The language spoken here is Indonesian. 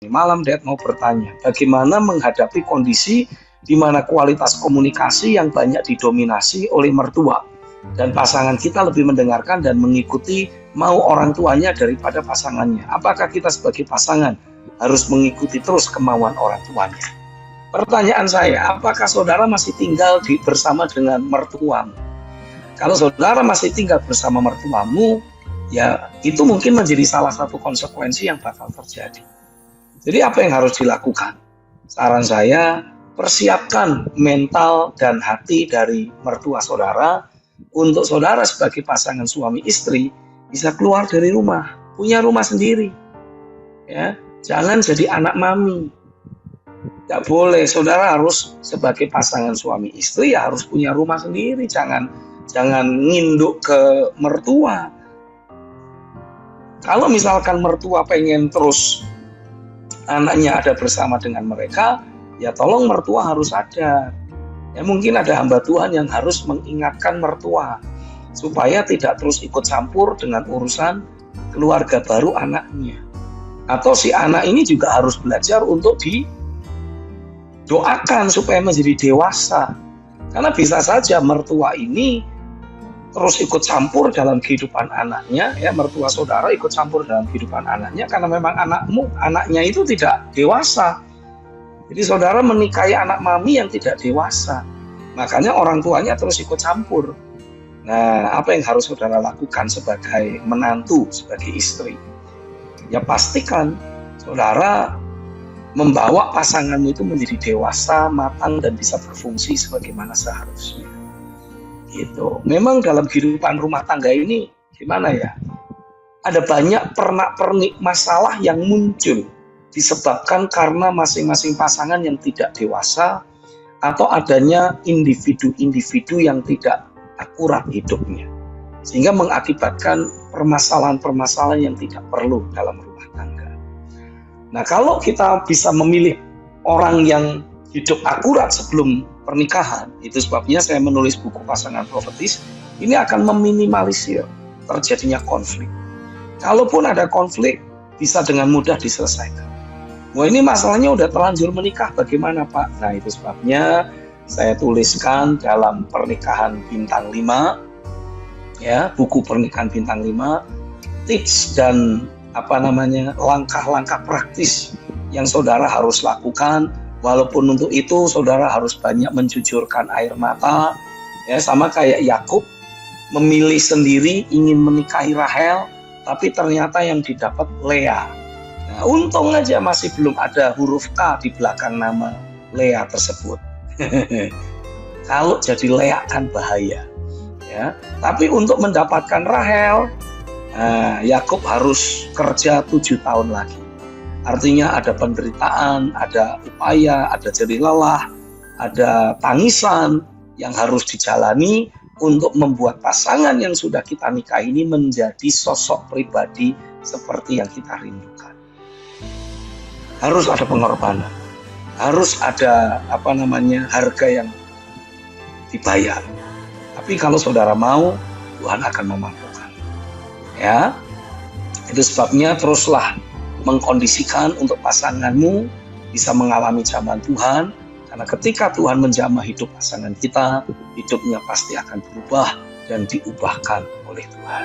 Malam Dad mau bertanya, bagaimana menghadapi kondisi di mana kualitas komunikasi yang banyak didominasi oleh mertua dan pasangan kita lebih mendengarkan dan mengikuti mau orang tuanya daripada pasangannya. Apakah kita sebagai pasangan harus mengikuti terus kemauan orang tuanya? Pertanyaan saya, apakah saudara masih tinggal bersama dengan mertuamu? Kalau saudara masih tinggal bersama mertuamu, ya itu mungkin menjadi salah satu konsekuensi yang bakal terjadi. Jadi apa yang harus dilakukan? Saran saya, persiapkan mental dan hati dari mertua saudara untuk saudara sebagai pasangan suami istri bisa keluar dari rumah, punya rumah sendiri. Ya, jangan jadi anak mami. Tidak boleh, saudara harus sebagai pasangan suami istri ya harus punya rumah sendiri, jangan nginduk ke mertua. Kalau misalkan mertua pengen terus anaknya ada bersama dengan mereka, ya tolong mertua harus sadar. Ya mungkin ada hamba Tuhan yang harus mengingatkan mertua supaya tidak terus ikut campur dengan urusan keluarga baru anaknya. Atau si anak ini juga harus belajar untuk didoakan supaya menjadi dewasa. Karena bisa saja mertua ini terus ikut campur dalam kehidupan anaknya, ya mertua saudara ikut campur dalam kehidupan anaknya karena memang anaknya itu tidak dewasa. Jadi saudara menikahi anak mami yang tidak dewasa, makanya orang tuanya terus ikut campur. Nah, apa yang harus saudara lakukan sebagai menantu, sebagai istri? Ya pastikan saudara membawa pasanganmu itu menjadi dewasa, matang, dan bisa berfungsi sebagaimana seharusnya. Gitu. Memang dalam kehidupan rumah tangga ini gimana ya? Ada banyak pernak-pernik masalah yang muncul disebabkan karena masing-masing pasangan yang tidak dewasa atau adanya individu-individu yang tidak akurat hidupnya. Sehingga mengakibatkan permasalahan-permasalahan yang tidak perlu dalam rumah tangga. Nah, kalau kita bisa memilih orang yang hidup akurat sebelum pernikahan, itu sebabnya saya menulis buku Pasangan Profetis, ini akan meminimalisir terjadinya konflik. Kalaupun ada konflik, bisa dengan mudah diselesaikan. Wah, ini masalahnya udah terlanjur menikah, bagaimana Pak? Nah, itu sebabnya saya tuliskan dalam Pernikahan Bintang 5, ya, buku Pernikahan Bintang 5, tips dan langkah-langkah praktis yang saudara harus lakukan. Walaupun untuk itu saudara harus banyak mencucurkan air mata, ya sama kayak Yakub memilih sendiri ingin menikahi Rahel, tapi ternyata yang didapat Lea. Nah, untung aja masih belum ada huruf K di belakang nama Lea tersebut. Kalau jadi Lea kan bahaya, ya. Tapi untuk mendapatkan Rahel, Yakub harus kerja 7 tahun lagi. Artinya ada penderitaan, ada upaya, ada jerih lelah, ada tangisan yang harus dijalani untuk membuat pasangan yang sudah kita nikah ini menjadi sosok pribadi seperti yang kita rindukan. Harus ada pengorbanan, harus ada harga yang dibayar. Tapi kalau saudara mau, Tuhan akan memampukan. Ya, itu sebabnya teruslah mengkondisikan untuk pasanganmu bisa mengalami jamah Tuhan, karena ketika Tuhan menjamah hidup pasangan kita, hidupnya pasti akan berubah dan diubahkan oleh Tuhan.